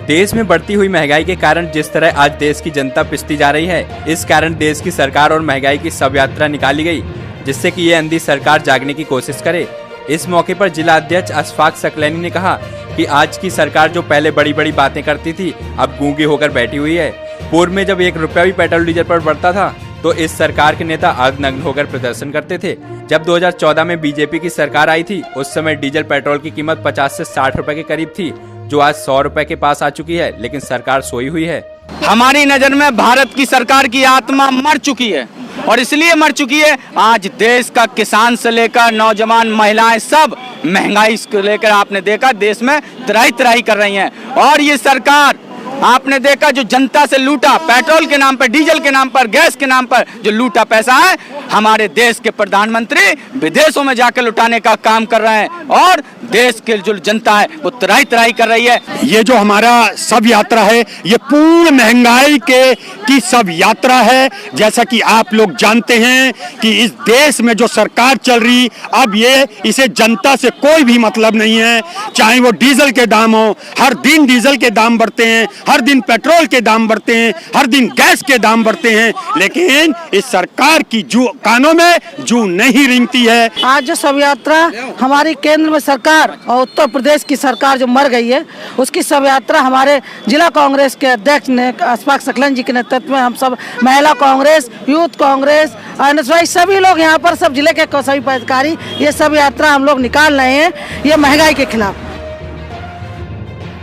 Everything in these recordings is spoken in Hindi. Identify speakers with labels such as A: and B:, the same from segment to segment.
A: देश में बढ़ती हुई महंगाई के कारण जिस तरह आज देश की जनता पिसती जा रही है, इस कारण देश की सरकार और महंगाई की शव यात्रा निकाली गई, जिससे कि ये अंधी सरकार जागने की कोशिश करे। इस मौके पर जिला अध्यक्ष अशफाक सकलैनी ने कहा कि आज की सरकार जो पहले बड़ी बड़ी बातें करती थी, अब गूंगी होकर बैठी हुई है। पूर्व में जब 1 रुपया भी पेट्रोल डीजल पर बढ़ता था तो इस सरकार के नेता अर्धनग्न होकर प्रदर्शन करते थे। जब 2014 में बीजेपी की सरकार आई थी, उस समय डीजल पेट्रोल की कीमत 50 से 60 रुपए के करीब थी, जो आज 100 रुपए के पास आ चुकी है, लेकिन सरकार सोई हुई है।
B: हमारी नजर में भारत की सरकार की आत्मा मर चुकी है, और इसलिए मर चुकी है। आज देश का किसान से लेकर नौजवान, महिलाएं सब महंगाई को लेकर आपने देखा देश में त्राही त्राही कर रही हैं। और ये सरकार आपने देखा जो जनता से लूटा, पेट्रोल के नाम पर, डीजल के नाम पर, गैस के नाम पर जो लूटा पैसा है, हमारे देश के प्रधानमंत्री विदेशों में जाकर लुटाने का काम कर रहे हैं, और देश के जो जनता है वो त्राही त्राही कर रही है।
C: ये जो हमारा शव यात्रा है, ये पूर्ण महंगाई की शव यात्रा है। जैसा कि आप लोग जानते हैं कि इस देश में जो सरकार चल रही, अब ये इसे जनता से कोई भी मतलब नहीं है। चाहे वो डीजल के दाम हो, हर दिन डीजल के दाम बढ़ते हैं, हर दिन पेट्रोल के दाम बढ़ते हैं, हर दिन गैस के दाम बढ़ते हैं, लेकिन इस सरकार की जो कानों में जू नहीं रिंगती है।
D: आज जो शव यात्रा हमारी केंद्र में सरकार और उत्तर प्रदेश की सरकार जो मर गई है, उसकी शव यात्रा हमारे जिला कांग्रेस के अध्यक्ष ने अशफाक सकलैनी जी के नेतृत्व में हम सब महिला कांग्रेस, यूथ कांग्रेस, एनएसवाई सभी लोग यहाँ पर, सब जिले के सभी पदाधिकारी, ये शव यात्रा हम लोग निकाल रहे हैं ये महंगाई के खिलाफ।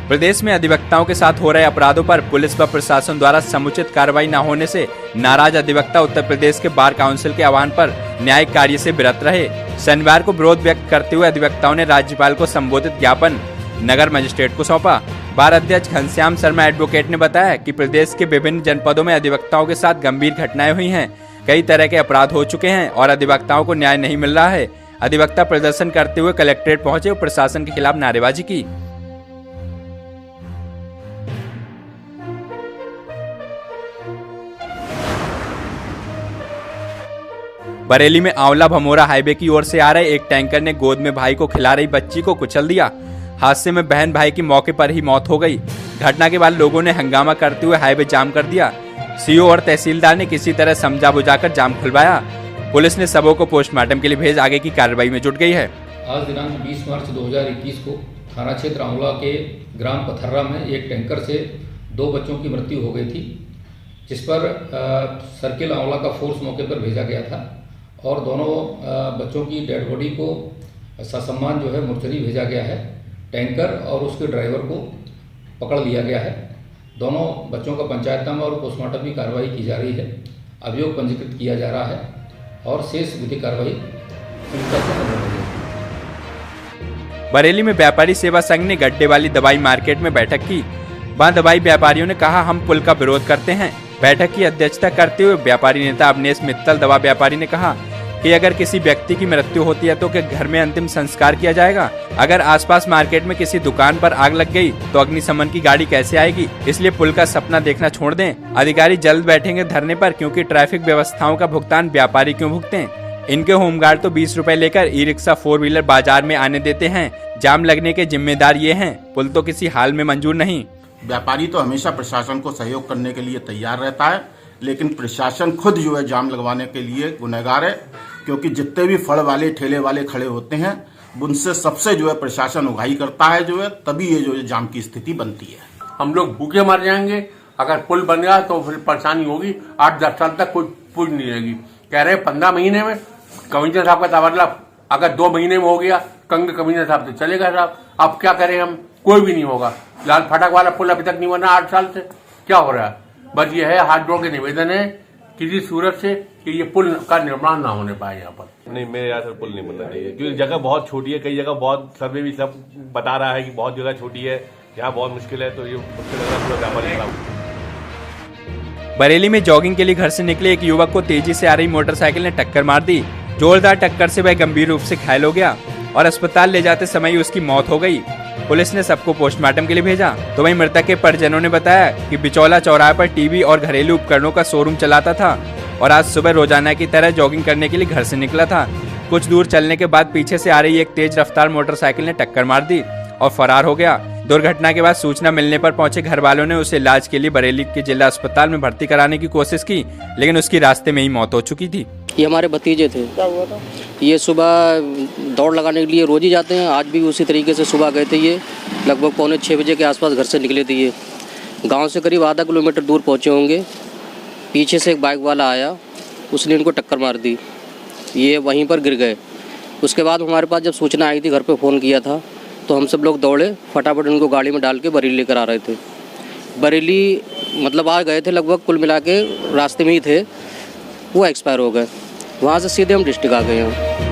A: प्रदेश में अधिवक्ताओं के साथ हो रहे अपराधों पर पुलिस व प्रशासन द्वारा समुचित कार्रवाई न होने से नाराज अधिवक्ता उत्तर प्रदेश के बार काउंसिल के आह्वान पर न्यायिक कार्य से विरत रहे। शनिवार को विरोध व्यक्त करते हुए अधिवक्ताओं ने राज्यपाल को संबोधित ज्ञापन नगर मजिस्ट्रेट को सौंपा। बार अध्यक्ष घनश्याम शर्मा एडवोकेट ने बताया कि प्रदेश के विभिन्न जनपदों में अधिवक्ताओं के साथ गंभीर घटनाएं हुई हैं, कई तरह के अपराध हो चुके हैं और अधिवक्ताओं को न्याय नहीं मिल रहा है। अधिवक्ता प्रदर्शन करते हुए कलेक्ट्रेट पहुंचे और प्रशासन के खिलाफ नारेबाजी की। बरेली में आंवला भमोरा हाईवे की ओर से आ रहे एक टैंकर ने गोद में भाई को खिला रही बच्ची को कुचल दिया। हादसे में बहन भाई की मौके पर ही मौत हो गई। घटना के बाद लोगों ने हंगामा करते हुए हाईवे जाम कर दिया। सीओ और तहसीलदार ने किसी तरह समझा बुझाकर जाम खुलवाया। पुलिस ने शवों को पोस्टमार्टम के लिए भेज आगे की कार्रवाई में जुट गई है।
E: आज दिनांक 20 मार्च 2021 को थाना क्षेत्र आंवला के ग्राम पथर्रा में एक टैंकर से 2 बच्चों की मृत्यु हो गई थी, जिस पर सर्किल आंवला का फोर्स मौके पर भेजा गया था और दोनों बच्चों की डेड बॉडी को ससम्मान जो है मोर्चरी भेजा गया है। टैंकर और उसके ड्राइवर को पकड़ लिया गया है। दोनों बच्चों का पंचायतनामा और पोस्टमार्टम की कार्रवाई की जा रही है। अभियोग पंजीकृत किया जा रहा है और शेष विधिक कार्रवाई
A: बरेली में व्यापारी सेवा संघ ने गड्ढे वाली दवाई मार्केट में बैठक की। वहां दवाई व्यापारियों ने कहा, हम पुल का विरोध करते हैं। बैठक की अध्यक्षता करते हुए व्यापारी नेता अवनेश मित्तल दवा व्यापारी ने कहा कि अगर किसी व्यक्ति की मृत्यु होती है तो क्या घर में अंतिम संस्कार किया जाएगा? अगर आसपास मार्केट में किसी दुकान पर आग लग गई तो अग्निशमन की गाड़ी कैसे आएगी? इसलिए पुल का सपना देखना छोड़ दें। अधिकारी जल्द बैठेंगे धरने पर, क्योंकि ट्रैफिक व्यवस्थाओं का भुगतान व्यापारी क्यों भुगतें? इनके होमगार्ड तो 20 रुपए लेकर ई रिक्शा 4 व्हीलर बाजार में आने देते हैं। जाम लगने के जिम्मेदार ये हैं। पुल तो किसी हाल में मंजूर नहीं।
F: व्यापारी तो हमेशा प्रशासन को सहयोग करने के लिए तैयार रहता है, लेकिन प्रशासन खुद जो है जाम लगवाने के लिए गुनहगार है, क्योंकि जितने भी फल वाले ठेले वाले खड़े होते हैं उनसे सबसे जो है प्रशासन उगाही करता है, जो है तभी ये जो है जाम की स्थिति बनती है।
G: हम लोग भूखे मर जाएंगे। अगर पुल बन गया तो फिर परेशानी होगी। 8-10 साल तक कोई पुल नहीं रहेगी। कह रहे 15 महीने में कमिश्नर साहब का तबादला अगर 2 महीने में हो गया, कमिश्नर साहब से चलेगा साहब। अब क्या करें हम, कोई भी नहीं होगा। लाल फाटक वाला पुल अभी तक नहीं बना 8 साल से। क्या हो रहा है? बस ये है, हाथ जोड़ के निवेदन है किसी सूरत से कि ये पुल का निर्माण ना होने पाए यहाँ पर।
H: नहीं, मेरे यहाँ से पुल नहीं बनना चाहिए, क्योंकि जगह बहुत छोटी है। कई जगह बहुत सर्वे भी सब बता रहा है कि बहुत जगह छोटी है, यहाँ बहुत मुश्किल है। तो ये मुझे लग रहा है पूरा व्यापार।
A: बरेली में जॉगिंग के लिए घर से निकले एक युवक को तेजी से आ रही मोटरसाइकिल ने टक्कर मार दी। जोरदार टक्कर से वह गंभीर रूप से घायल हो गया और अस्पताल ले जाते समय उसकी मौत हो गई। पुलिस ने सबको पोस्टमार्टम के लिए भेजा। तो वहीं मृतक के परिजनों ने बताया कि बिचौला चौराहे पर टीवी और घरेलू उपकरणों का शोरूम चलाता था और आज सुबह रोजाना की तरह जॉगिंग करने के लिए घर से निकला था। कुछ दूर चलने के बाद पीछे से आ रही एक तेज रफ्तार मोटरसाइकिल ने टक्कर मार दी और फरार हो गया। दुर्घटना के बाद सूचना मिलने पर पहुंचे घर वालों ने उसे इलाज के लिए बरेली के जिला अस्पताल में भर्ती कराने की कोशिश की, लेकिन उसकी रास्ते में ही मौत हो चुकी थी।
I: ये हमारे भतीजे थे। क्या हुआ था? ये सुबह दौड़ लगाने के लिए रोज ही जाते हैं, आज भी उसी तरीके से सुबह गए थे। ये लगभग 5:45 बजे के आसपास घर से निकले थे। ये गांव से करीब आधा किलोमीटर दूर पहुंचे होंगे। पीछे से एक बाइक वाला आया, उसने इनको टक्कर मार दी, ये वहीं पर गिर गए। उसके बाद हमारे पास जब सूचना आई थी, घर पे फ़ोन किया था, तो हम सब लोग दौड़े, फटाफट उनको गाड़ी में डाल के बरेली लेकर आ रहे थे। बरेली मतलब आ गए थे, लगभग कुल मिला के रास्ते में ही थे, वो एक्सपायर हो गए। वहाँ से सीधे हम डिस्ट्रिक्ट आ गए हैं।